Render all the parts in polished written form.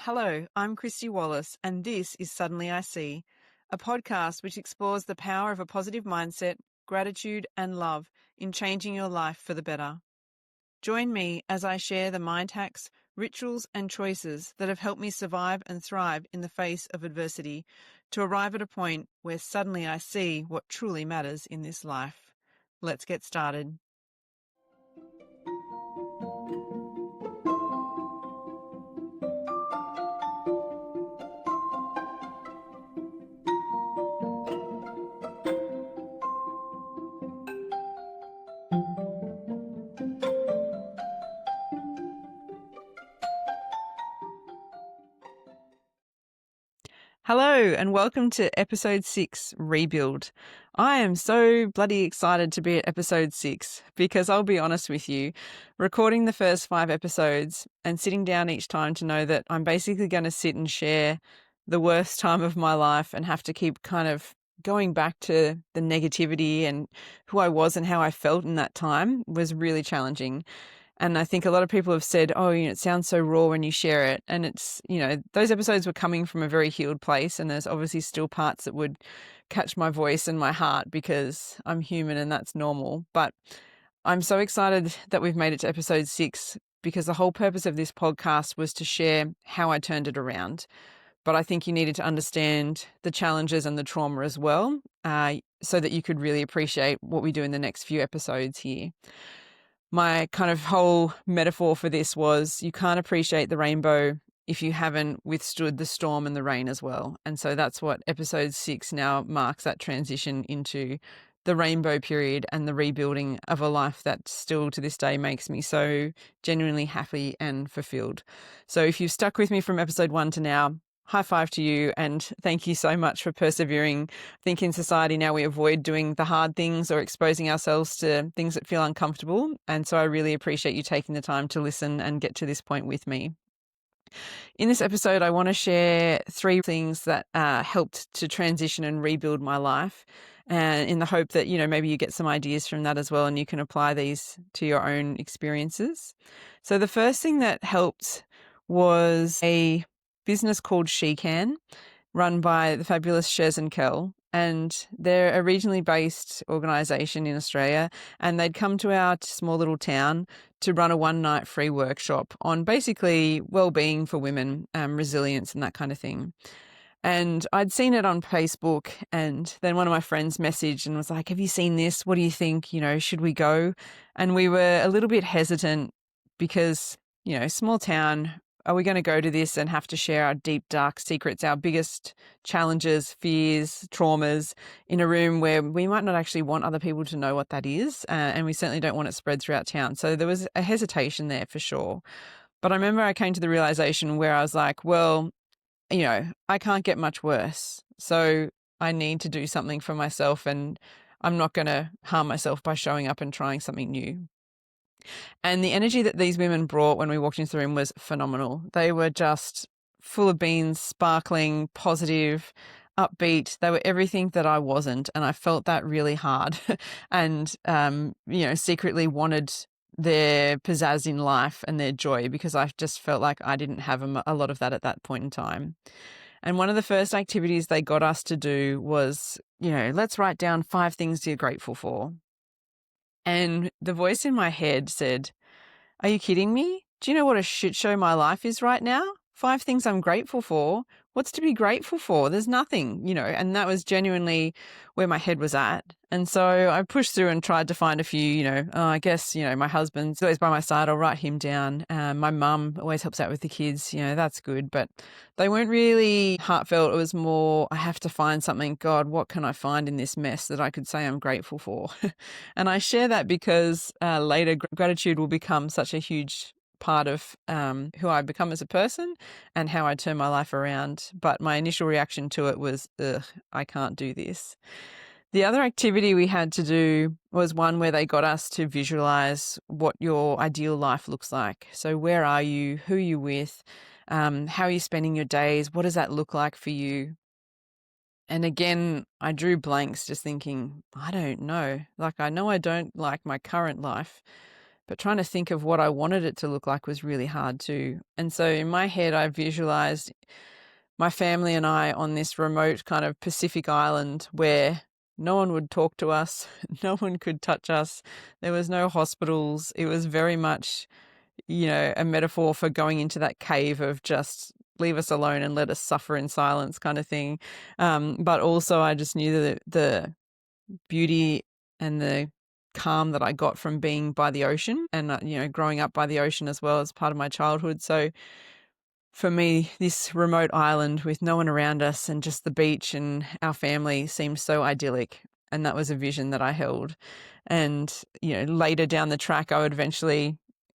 Hello, I'm Kristy Wallace, and this is Suddenly I See, a podcast which explores the power of a positive mindset, gratitude, and love in changing your life for the better. Join me as I share the mind hacks, rituals, and choices that have helped me survive and thrive in the face of adversity to arrive at a point where suddenly I see what truly matters in this life. Let's get started. Hello and welcome to episode 6, Rebuild. I am so bloody excited to be at episode 6 because I'll be honest with you, recording the first 5 episodes and sitting down each time to know that I'm basically going to sit and share the worst time of my life and have to keep kind of going back to the negativity and who I was and how I felt in that time was really challenging. And I think a lot of people have said, oh, it sounds so raw when you share it. And it's, those episodes were coming from a very healed place. And there's obviously still parts that would catch my voice and my heart because I'm human and that's normal. But I'm so excited that we've made it to episode 6 because the whole purpose of this podcast was to share how I turned it around. But I think you needed to understand the challenges and the trauma as well, so that you could really appreciate what we do in the next few episodes here. My kind of whole metaphor for this was you can't appreciate the rainbow if you haven't withstood the storm and the rain as well. And so that's what episode 6 now marks, that transition into the rainbow period and the rebuilding of a life that still to this day makes me so genuinely happy and fulfilled. So if you've stuck with me from episode 1 to now, high five to you and thank you so much for persevering. I think in society now we avoid doing the hard things or exposing ourselves to things that feel uncomfortable. And so I really appreciate you taking the time to listen and get to this point with me. In this episode, I want to share 3 things that helped to transition and rebuild my life, and in the hope that, maybe you get some ideas from that as well and you can apply these to your own experiences. So the first thing that helped was a business called Shekan, run by the fabulous Sheryl, and they're a regionally based organisation in Australia, and they'd come to our small little town to run a one-night free workshop on basically well-being for women, resilience and that kind of thing. And I'd seen it on Facebook, and then one of my friends messaged and was like, have you seen this? What do you think? Should we go? And we were a little bit hesitant because, small town, are we going to go to this and have to share our deep, dark secrets, our biggest challenges, fears, traumas in a room where we might not actually want other people to know what that is? And we certainly don't want it spread throughout town. So there was a hesitation there for sure. But I remember I came to the realization where I was like, well, I can't get much worse. So I need to do something for myself, and I'm not going to harm myself by showing up and trying something new. And the energy that these women brought when we walked into the room was phenomenal. They were just full of beans, sparkling, positive, upbeat. They were everything that I wasn't. And I felt that really hard and, secretly wanted their pizzazz in life and their joy because I just felt like I didn't have a lot of that at that point in time. And one of the first activities they got us to do was, let's write down 5 things you're grateful for. And the voice in my head said, are you kidding me? Do you know what a shit show my life is right now? 5 things I'm grateful for. What's to be grateful for? There's nothing, and that was genuinely where my head was at. And so I pushed through and tried to find a few, I guess, my husband's always by my side. I'll write him down. My mum always helps out with the kids. That's good. But they weren't really heartfelt. It was more, I have to find something. God, what can I find in this mess that I could say I'm grateful for? And I share that because later gratitude will become such a huge part of who I become as a person and how I turn my life around. But my initial reaction to it was, ugh, I can't do this. The other activity we had to do was one where they got us to visualize what your ideal life looks like. So where are you? Who are you with? How are you spending your days? What does that look like for you? And again, I drew blanks just thinking, I don't know. Like, I know I don't like my current life, but trying to think of what I wanted it to look like was really hard too. And so in my head, I visualized my family and I on this remote kind of Pacific island where no one would talk to us, no one could touch us, there was no hospitals. It was very much, a metaphor for going into that cave of just leave us alone and let us suffer in silence kind of thing. But also I just knew that the beauty and the calm that I got from being by the ocean and, growing up by the ocean as well as part of my childhood. So for me, this remote island with no one around us and just the beach and our family seemed so idyllic. And that was a vision that I held. And, later down the track,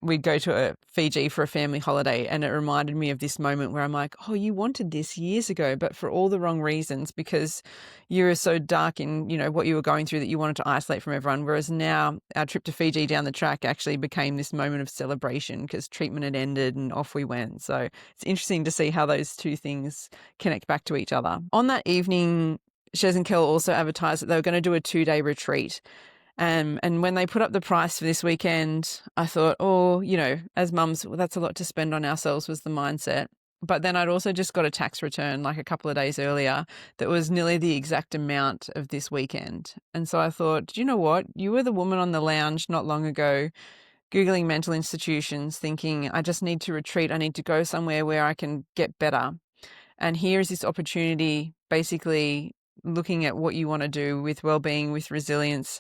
we'd go to Fiji for a family holiday. And it reminded me of this moment where I'm like, oh, you wanted this years ago, but for all the wrong reasons, because you were so dark in, what you were going through that you wanted to isolate from everyone. Whereas now our trip to Fiji down the track actually became this moment of celebration because treatment had ended and off we went. So it's interesting to see how those two things connect back to each other. On that evening, Shez and Kel also advertised that they were going to do a 2-day retreat. And when they put up the price for this weekend, I thought, as mums, well, that's a lot to spend on ourselves was the mindset. But then I'd also just got a tax return like a couple of days earlier that was nearly the exact amount of this weekend. And so I thought, you know what? You were the woman on the lounge not long ago, Googling mental institutions, thinking, I just need to retreat. I need to go somewhere where I can get better. And here is this opportunity, basically looking at what you want to do with well-being, with resilience.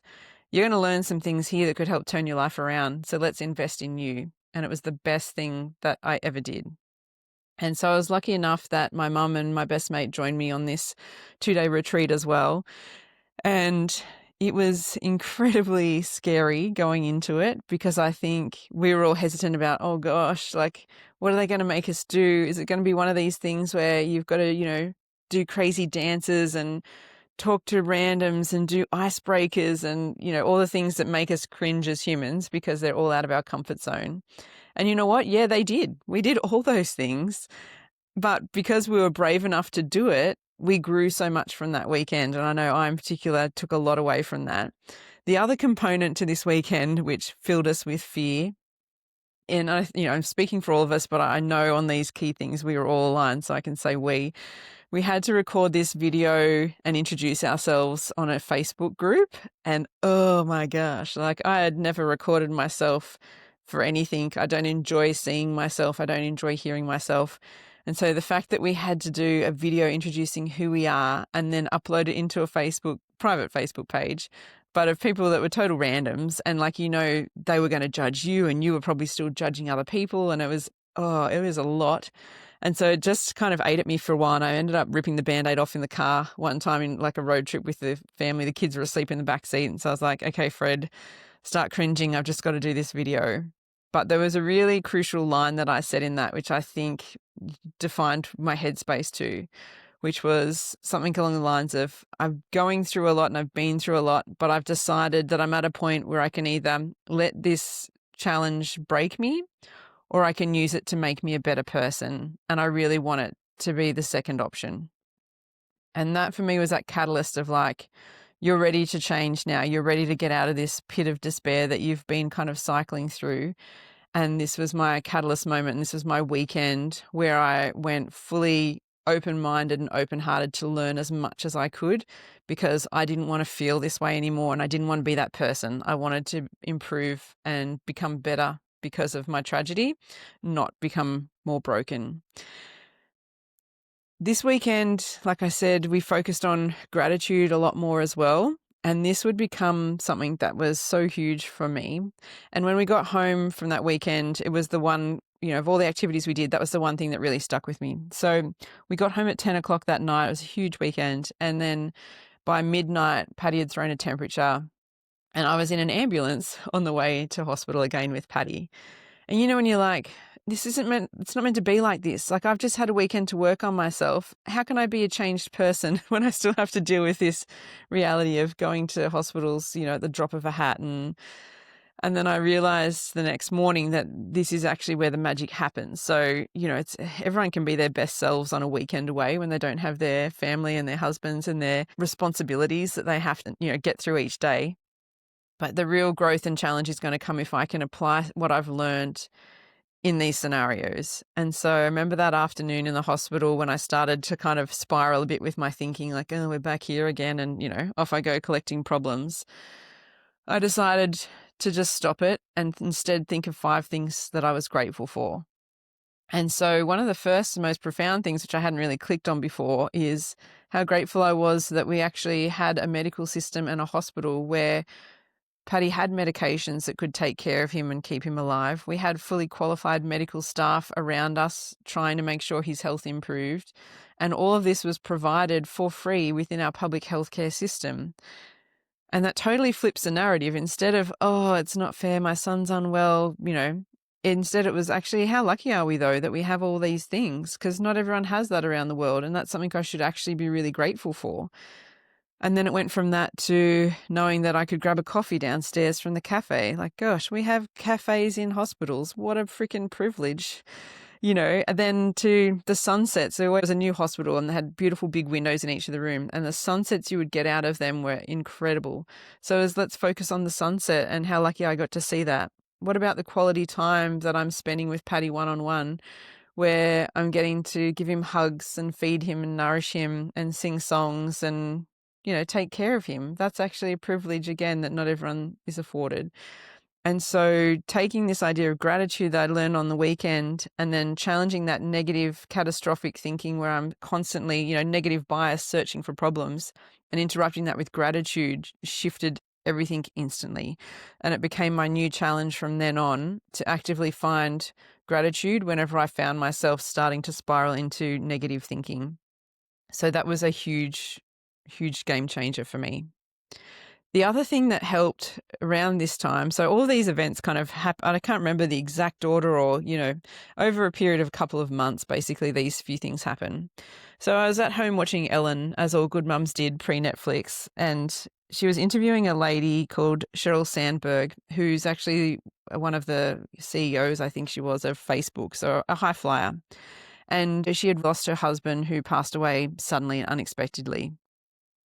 You're going to learn some things here that could help turn your life around. So let's invest in you. And it was the best thing that I ever did. And so I was lucky enough that my mum and my best mate joined me on this 2-day retreat as well. And it was incredibly scary going into it because I think we were all hesitant about, oh gosh, like, what are they going to make us do? Is it going to be one of these things where you've got to, do crazy dances and talk to randoms and do icebreakers and, all the things that make us cringe as humans because they're all out of our comfort zone. And you know what? Yeah, they did. We did all those things. But because we were brave enough to do it, we grew so much from that weekend. And I know I in particular took a lot away from that. The other component to this weekend, which filled us with fear, and I'm speaking for all of us, but I know on these key things we were all aligned, so I can say we had to record this video and introduce ourselves on a Facebook group. And oh my gosh, like I had never recorded myself for anything. I don't enjoy seeing myself. I don't enjoy hearing myself. And so the fact that we had to do a video introducing who we are and then upload it into a private Facebook page, but of people that were total randoms and they were going to judge you and you were probably still judging other people. And it was a lot. And so it just kind of ate at me for a while. And I ended up ripping the Band-Aid off in the car one time in like a road trip with the family. The kids were asleep in the back seat. And so I was like, okay, Fred, start cringing. I've just got to do this video. But there was a really crucial line that I said in that, which I think defined my headspace too, which was something along the lines of, I'm going through a lot and I've been through a lot, but I've decided that I'm at a point where I can either let this challenge break me or I can use it to make me a better person. And I really want it to be the second option. And that for me was that catalyst of like, you're ready to change now. You're ready to get out of this pit of despair that you've been kind of cycling through. And this was my catalyst moment. And this was my weekend where I went fully open-minded and open-hearted to learn as much as I could because I didn't want to feel this way anymore. And I didn't want to be that person. I wanted to improve and become better because of my tragedy, not become more broken. This weekend, like I said, we focused on gratitude a lot more as well. And this would become something that was so huge for me. And when we got home from that weekend, it was the one, of all the activities we did, that was the one thing that really stuck with me. So we got home at 10 o'clock that night. It was a huge weekend. And then by midnight, Patty had thrown a temperature and I was in an ambulance on the way to hospital again with Patty. And when you're like, it's not meant to be like this. Like I've just had a weekend to work on myself. How can I be a changed person when I still have to deal with this reality of going to hospitals, at the drop of a hat? And then I realized the next morning that this is actually where the magic happens. So, it's everyone can be their best selves on a weekend away when they don't have their family and their husbands and their responsibilities that they have to, get through each day. But the real growth and challenge is going to come if I can apply what I've learned in these scenarios. And so I remember that afternoon in the hospital when I started to kind of spiral a bit with my thinking, like, oh, we're back here again. And, off I go collecting problems. I decided to just stop it and instead think of 5 things that I was grateful for. And so one of the first and most profound things, which I hadn't really clicked on before, is how grateful I was that we actually had a medical system and a hospital where Paddy had medications that could take care of him and keep him alive. We had fully qualified medical staff around us trying to make sure his health improved. And all of this was provided for free within our public healthcare system. And that totally flips the narrative. Instead of, oh, it's not fair, my son's unwell, instead it was actually, how lucky are we though that we have all these things? Because not everyone has that around the world. And that's something I should actually be really grateful for. And then it went from that to knowing that I could grab a coffee downstairs from the cafe. Like, gosh, we have cafes in hospitals. What a freaking privilege, and then to the sunsets. There was a new hospital and they had beautiful big windows in each of the room, and the sunsets you would get out of them were incredible. So let's focus on the sunset and how lucky I got to see that. What about the quality time that I'm spending with Paddy one-on-one, where I'm getting to give him hugs and feed him and nourish him and sing songs and take care of him? That's actually a privilege, again, that not everyone is afforded. And so taking this idea of gratitude that I learned on the weekend and then challenging that negative, catastrophic thinking where I'm constantly, negative bias searching for problems, and interrupting that with gratitude shifted everything instantly. And it became my new challenge from then on to actively find gratitude whenever I found myself starting to spiral into negative thinking. So that was a huge game changer for me. The other thing that helped around this time, so all these events kind of happened, I can't remember the exact order or, over a period of a couple of months, basically these few things happen. So I was at home watching Ellen, as all good mums did pre-Netflix, and she was interviewing a lady called Sheryl Sandberg, who's actually one of the CEOs, I think she was, of Facebook, so a high flyer. And she had lost her husband, who passed away suddenly and unexpectedly.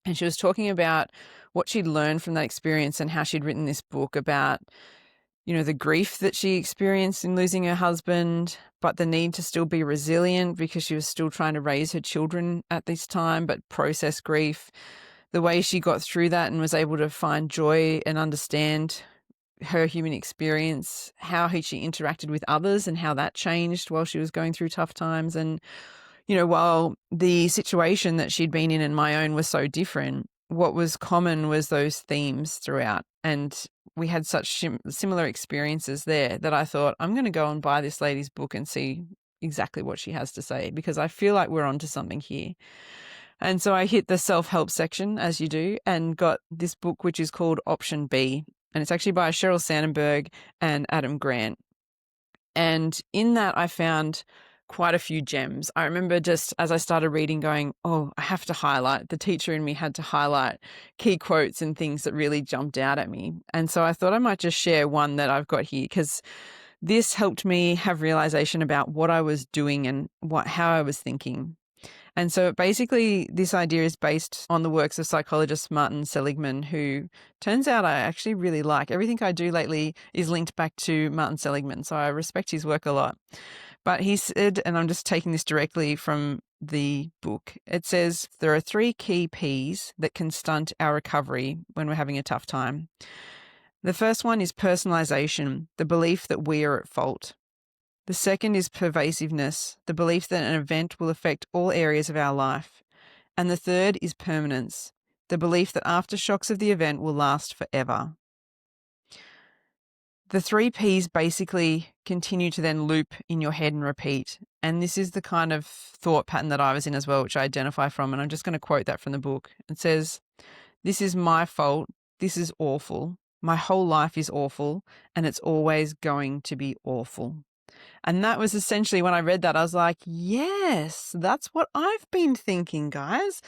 And she was talking about what she'd learned from that experience and how she'd written this book about, the grief that she experienced in losing her husband, but the need to still be resilient because she was still trying to raise her children at this time, but process grief. The way she got through that and was able to find joy and understand her human experience, how she interacted with others and how that changed while she was going through tough times. And while the situation that she'd been in and my own was so different, what was common was those themes throughout. And we had such similar experiences there that I thought, I'm going to go and buy this lady's book and see exactly what she has to say, because I feel like we're onto something here. And so I hit the self-help section, as you do, and got this book, which is called Option B. And it's actually by Sheryl Sandberg and Adam Grant. And in that, I found quite a few gems. I remember just as I started reading going, oh, I have to highlight. The teacher in me had to highlight key quotes and things that really jumped out at me. And so I thought I might just share one that I've got here, because this helped me have realization about what I was doing and how I was thinking. And so basically this idea is based on the works of psychologist Martin Seligman, who turns out I actually really like. Everything I do lately is linked back to Martin Seligman, so I respect his work a lot. But he said, and I'm just taking this directly from the book, it says there are 3 key Ps that can stunt our recovery when we're having a tough time. The first one is personalization, the belief that we are at fault. The second is pervasiveness, the belief that an event will affect all areas of our life. And the third is permanence, the belief that aftershocks of the event will last forever. The 3 Ps basically continue to then loop in your head and repeat. And this is the kind of thought pattern that I was in as well, which I identify from. And I'm just going to quote that from the book. It says, "This is my fault. This is awful. My whole life is awful. And it's always going to be awful." And that was essentially when I read that, I was like, yes, that's what I've been thinking, guys.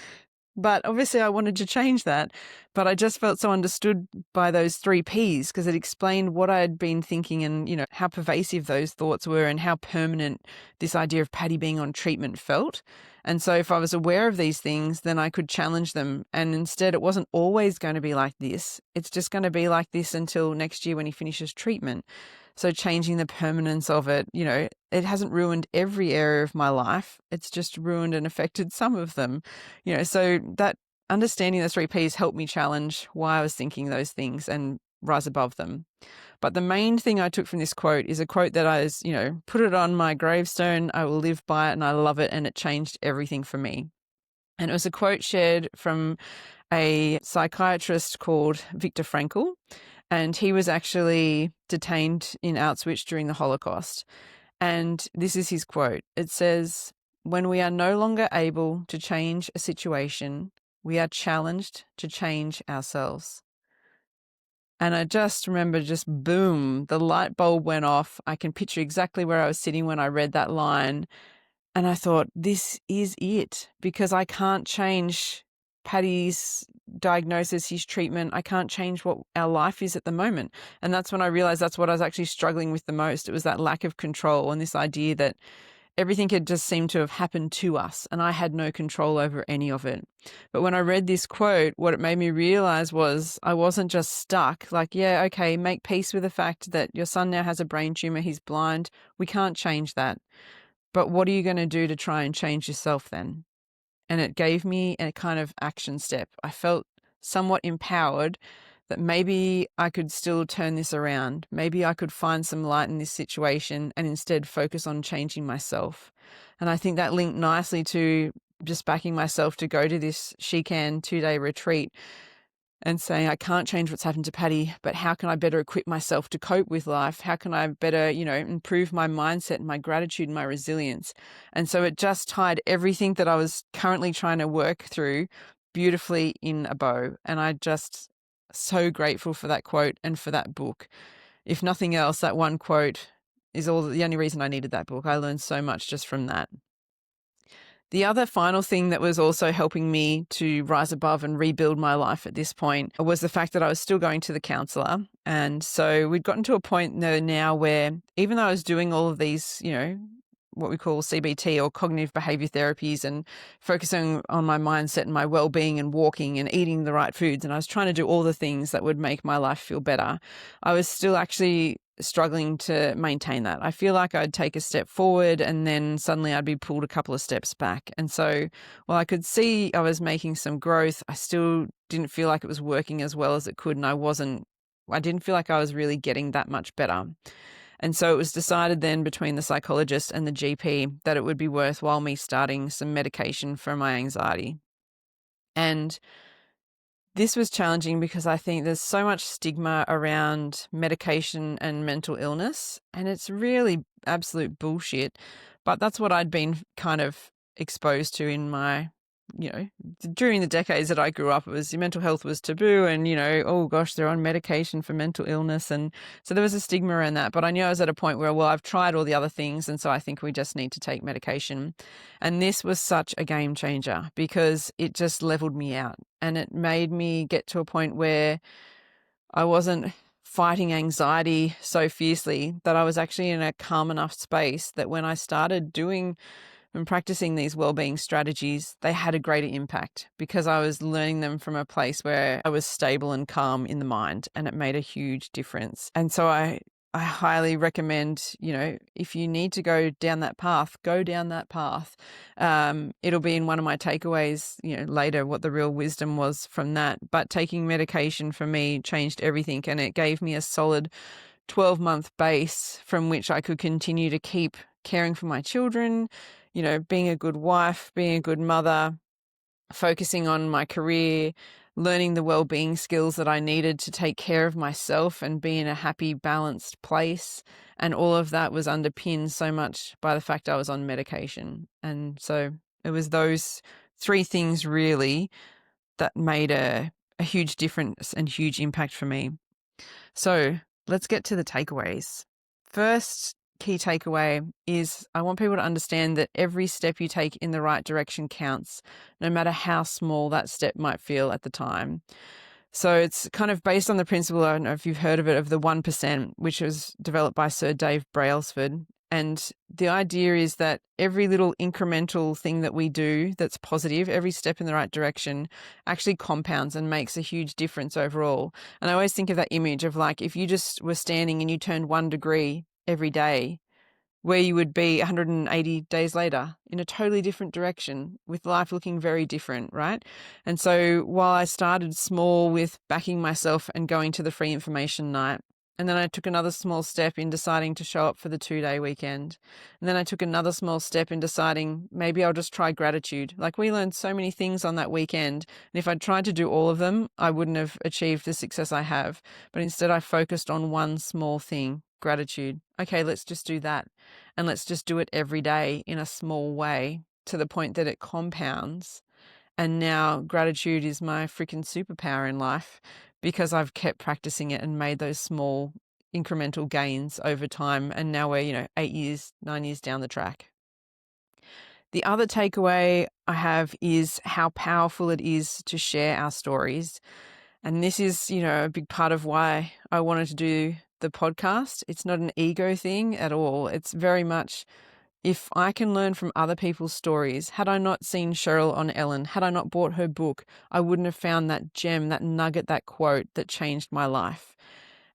But obviously I wanted to change that. But I just felt so understood by those 3 Ps because it explained what I had been thinking and, how pervasive those thoughts were and how permanent this idea of Patty being on treatment felt. And so if I was aware of these things, then I could challenge them. And instead, it wasn't always going to be like this. It's just going to be like this until next year when he finishes treatment. So changing the permanence of it, it hasn't ruined every area of my life. It's just ruined and affected some of them. So that understanding the 3 Ps helped me challenge why I was thinking those things and rise above them. But the main thing I took from this quote is a quote that I was, put it on my gravestone. I will live by it and I love it. And it changed everything for me. And it was a quote shared from a psychiatrist called Viktor Frankl. And he was actually detained in Auschwitz during the Holocaust. And this is his quote. It says, "When we are no longer able to change a situation, we are challenged to change ourselves." And I just remember boom, the light bulb went off. I can picture exactly where I was sitting when I read that line. And I thought, this is it, because I can't change Paddy's diagnosis, his treatment. I can't change what our life is at the moment. And that's when I realized that's what I was actually struggling with the most. It was that lack of control and this idea that everything had just seemed to have happened to us and I had no control over any of it. But when I read this quote, what it made me realize was I wasn't just stuck. Like, yeah, okay, make peace with the fact that your son now has a brain tumor. He's blind. We can't change that. But what are you going to do to try and change yourself then? And it gave me a kind of action step. I felt somewhat empowered that maybe I could still turn this around. Maybe I could find some light in this situation and instead focus on changing myself. And I think that linked nicely to just backing myself to go to this Shekan 2-day retreat and saying, I can't change what's happened to Patty, but how can I better equip myself to cope with life? How can I better, improve my mindset and my gratitude and my resilience? And so it just tied everything that I was currently trying to work through beautifully in a bow. And I just so grateful for that quote and for that book. If nothing else, that one quote is the only reason I needed that book. I learned so much just from that. The other final thing that was also helping me to rise above and rebuild my life at this point was the fact that I was still going to the counselor. And so we'd gotten to a point now where even though I was doing all of these, what we call CBT or cognitive behavior therapies and focusing on my mindset and my well-being and walking and eating the right foods, and I was trying to do all the things that would make my life feel better, I was still actually struggling to maintain that. I feel like I'd take a step forward and then suddenly I'd be pulled a couple of steps back. And so while I could see I was making some growth, I still didn't feel like it was working as well as it could. And I didn't feel like I was really getting that much better. And so it was decided then between the psychologist and the GP that it would be worthwhile me starting some medication for my anxiety. And this was challenging because I think there's so much stigma around medication and mental illness, and it's really absolute bullshit. But that's what I'd been kind of exposed to in my, during the decades that I grew up. It was mental health was taboo and, oh gosh, they're on medication for mental illness. And so there was a stigma around that. But I knew I was at a point where, well, I've tried all the other things. And so I think we just need to take medication. And this was such a game changer because it just leveled me out and it made me get to a point where I wasn't fighting anxiety so fiercely, that I was actually in a calm enough space that when I started doing and practicing these well-being strategies, they had a greater impact because I was learning them from a place where I was stable and calm in the mind, and it made a huge difference. And so I highly recommend, if you need to go down that path, go down that path. It'll be in one of my takeaways, later, what the real wisdom was from that. But taking medication for me changed everything, and it gave me a solid 12-month base from which I could continue to keep caring for my children, being a good wife, being a good mother, focusing on my career, learning the well-being skills that I needed to take care of myself and be in a happy, balanced place. And all of that was underpinned so much by the fact I was on medication. And so it was those 3 things really that made a huge difference and huge impact for me. So let's get to the takeaways. First key takeaway is I want people to understand that every step you take in the right direction counts, no matter how small that step might feel at the time. So it's kind of based on the principle, I don't know if you've heard of it, of the 1%, which was developed by Sir Dave Brailsford. And the idea is that every little incremental thing that we do that's positive, every step in the right direction, actually compounds and makes a huge difference overall. And I always think of that image of like if you just were standing and you turned 1 degree every day, where you would be 180 days later in a totally different direction with life looking very different, right? And so while I started small with backing myself and going to the free information night, and then I took another small step in deciding to show up for the 2-day weekend. And then I took another small step in deciding maybe I'll just try gratitude. Like we learned so many things on that weekend. And if I'd tried to do all of them, I wouldn't have achieved the success I have. But instead I focused on one small thing, gratitude. Okay, let's just do that. And let's just do it every day in a small way to the point that it compounds. And now gratitude is my freaking superpower in life because I've kept practicing it and made those small incremental gains over time. And now we're, 8 years, 9 years down the track. The other takeaway I have is how powerful it is to share our stories. And this is, a big part of why I wanted to do the podcast. It's not an ego thing at all. It's very much, if I can learn from other people's stories, had I not seen Sheryl on Ellen, had I not bought her book, I wouldn't have found that gem, that nugget, that quote that changed my life.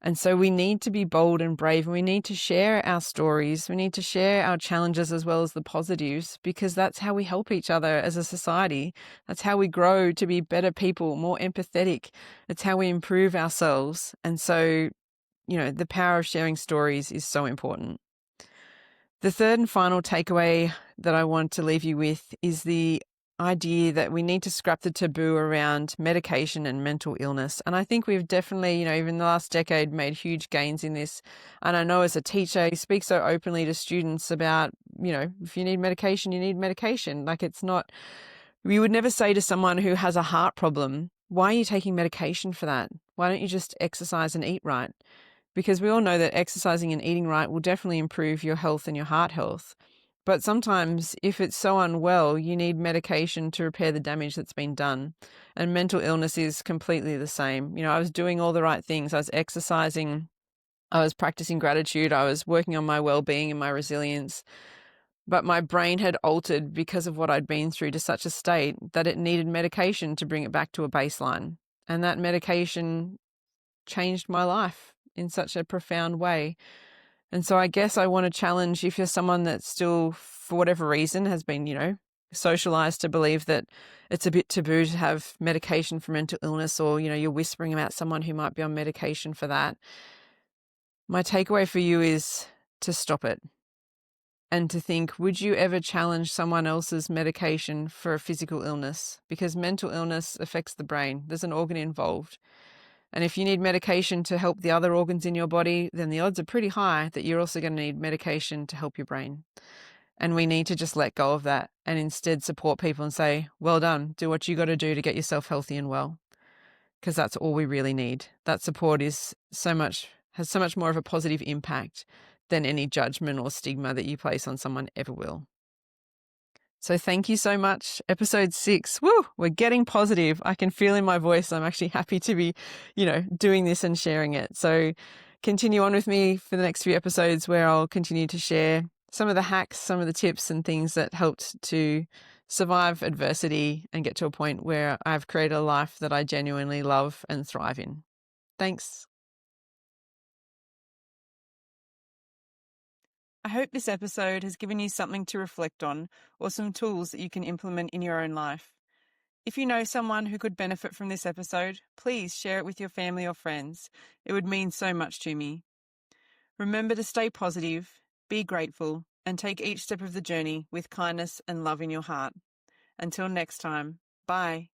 And so we need to be bold and brave, and we need to share our stories. We need to share our challenges as well as the positives, because that's how we help each other as a society. That's how we grow to be better people, more empathetic. It's how we improve ourselves. And so, the power of sharing stories is so important. The third and final takeaway that I want to leave you with is the idea that we need to scrap the taboo around medication and mental illness. And I think we've definitely, even the last decade, made huge gains in this. And I know as a teacher, you speak so openly to students about, if you need medication, you need medication. Like it's not, we would never say to someone who has a heart problem, why are you taking medication for that? Why don't you just exercise and eat right? Because we all know that exercising and eating right will definitely improve your health and your heart health. But sometimes if it's so unwell, you need medication to repair the damage that's been done. And mental illness is completely the same. I was doing all the right things. I was exercising, I was practicing gratitude, I was working on my well-being and my resilience. But my brain had altered because of what I'd been through to such a state that it needed medication to bring it back to a baseline. And that medication changed my life in such a profound way. And so I guess I want to challenge, if you're someone that still, for whatever reason, has been, socialized to believe that it's a bit taboo to have medication for mental illness, or, you're whispering about someone who might be on medication for that. My takeaway for you is to stop it and to think, would you ever challenge someone else's medication for a physical illness? Because mental illness affects the brain. There's an organ involved. And if you need medication to help the other organs in your body, then the odds are pretty high that you're also going to need medication to help your brain. And we need to just let go of that and instead support people and say, well done, do what you got to do to get yourself healthy and well. Because that's all we really need. That support has so much more of a positive impact than any judgment or stigma that you place on someone ever will. So thank you so much. Episode 6. Woo, we're getting positive. I can feel in my voice. I'm actually happy to be, doing this and sharing it. So continue on with me for the next few episodes where I'll continue to share some of the hacks, some of the tips and things that helped to survive adversity and get to a point where I've created a life that I genuinely love and thrive in. Thanks. I hope this episode has given you something to reflect on or some tools that you can implement in your own life. If you know someone who could benefit from this episode, please share it with your family or friends. It would mean so much to me. Remember to stay positive, be grateful, and take each step of the journey with kindness and love in your heart. Until next time, bye.